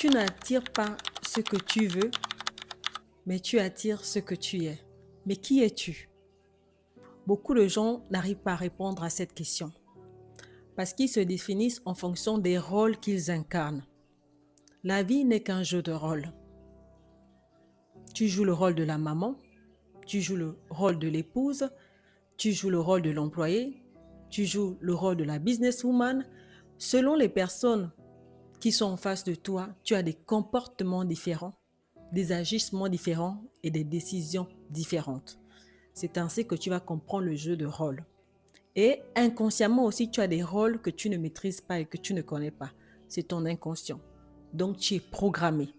Tu n'attires pas ce que tu veux, mais tu attires ce que tu es. Mais qui es-tu? Beaucoup de gens n'arrivent pas à répondre à cette question parce qu'ils se définissent en fonction des rôles qu'ils incarnent. La vie n'est qu'un jeu de rôles. Tu joues le rôle de la maman, tu joues le rôle de l'épouse, tu joues le rôle de l'employé, tu joues le rôle de la businesswoman. Selon les personnes qui sont en face de toi, tu as des comportements différents, des agissements différents et des décisions différentes. C'est ainsi que tu vas comprendre le jeu de rôle. Et inconsciemment aussi, tu as des rôles que tu ne maîtrises pas et que tu ne connais pas. C'est ton inconscient. Donc, tu es programmé.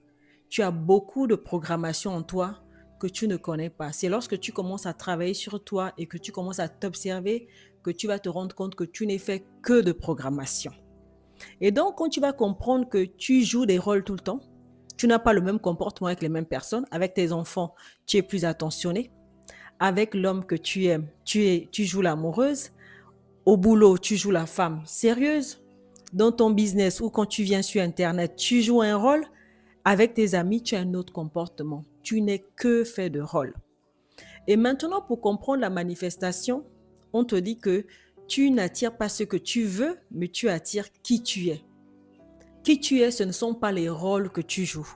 Tu as beaucoup de programmation en toi que tu ne connais pas. C'est lorsque tu commences à travailler sur toi et que tu commences à t'observer que tu vas te rendre compte que tu n'es fait que de programmation. Et donc, quand tu vas comprendre que tu joues des rôles tout le temps, tu n'as pas le même comportement avec les mêmes personnes. Avec tes enfants, tu es plus attentionné. Avec l'homme que tu aimes, tu joues l'amoureuse. Au boulot, tu joues la femme sérieuse. Dans ton business ou quand tu viens sur Internet, tu joues un rôle. Avec tes amis, tu as un autre comportement. Tu n'es que fait de rôle. Et maintenant, pour comprendre la manifestation, on te dit que tu n'attires pas ce que tu veux, mais tu attires qui tu es. Qui tu es, ce ne sont pas les rôles que tu joues.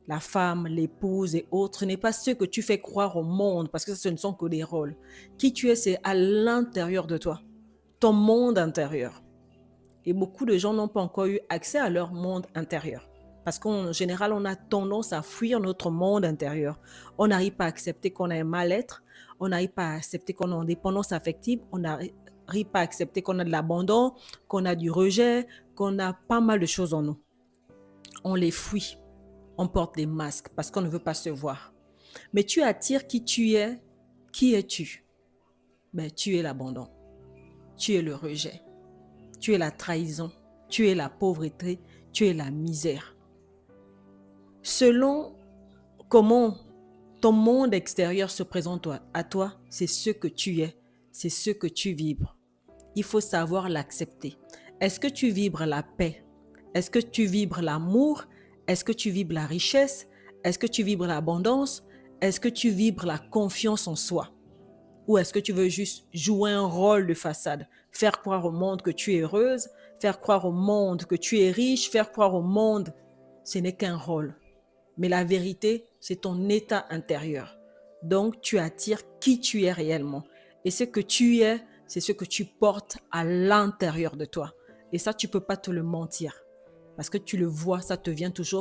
La femme, l'épouse et autres, ce n'est pas ce que tu fais croire au monde, parce que ce ne sont que des rôles. Qui tu es, c'est à l'intérieur de toi, ton monde intérieur. Et beaucoup de gens n'ont pas encore eu accès à leur monde intérieur. Parce qu'en général, on a tendance à fuir notre monde intérieur. On n'arrive pas à accepter qu'on a un mal-être, on n'arrive pas à accepter qu'on a une dépendance affective, on n'arrive pas à accepter qu'on a de l'abandon, qu'on a du rejet, qu'on a pas mal de choses en nous. On les fuit, on porte des masques parce qu'on ne veut pas se voir. Mais tu attires qui tu es. Qui es-tu? Ben, tu es l'abandon, tu es le rejet, tu es la trahison, tu es la pauvreté, tu es la misère. Selon comment ton monde extérieur se présente à toi, c'est ce que tu es, c'est ce que tu vibres. Il faut savoir l'accepter. Est-ce que tu vibres la paix? Est-ce que tu vibres l'amour? Est-ce que tu vibres la richesse? Est-ce que tu vibres l'abondance? Est-ce que tu vibres la confiance en soi? Ou est-ce que tu veux juste jouer un rôle de façade? Faire croire au monde que tu es heureuse, faire croire au monde que tu es riche, faire croire au monde, ce n'est qu'un rôle. Mais la vérité, c'est ton état intérieur. Donc, tu attires qui tu es réellement. Et ce que tu es, c'est ce que tu portes à l'intérieur de toi. Et ça, tu ne peux pas te le mentir. Parce que tu le vois, ça te vient toujours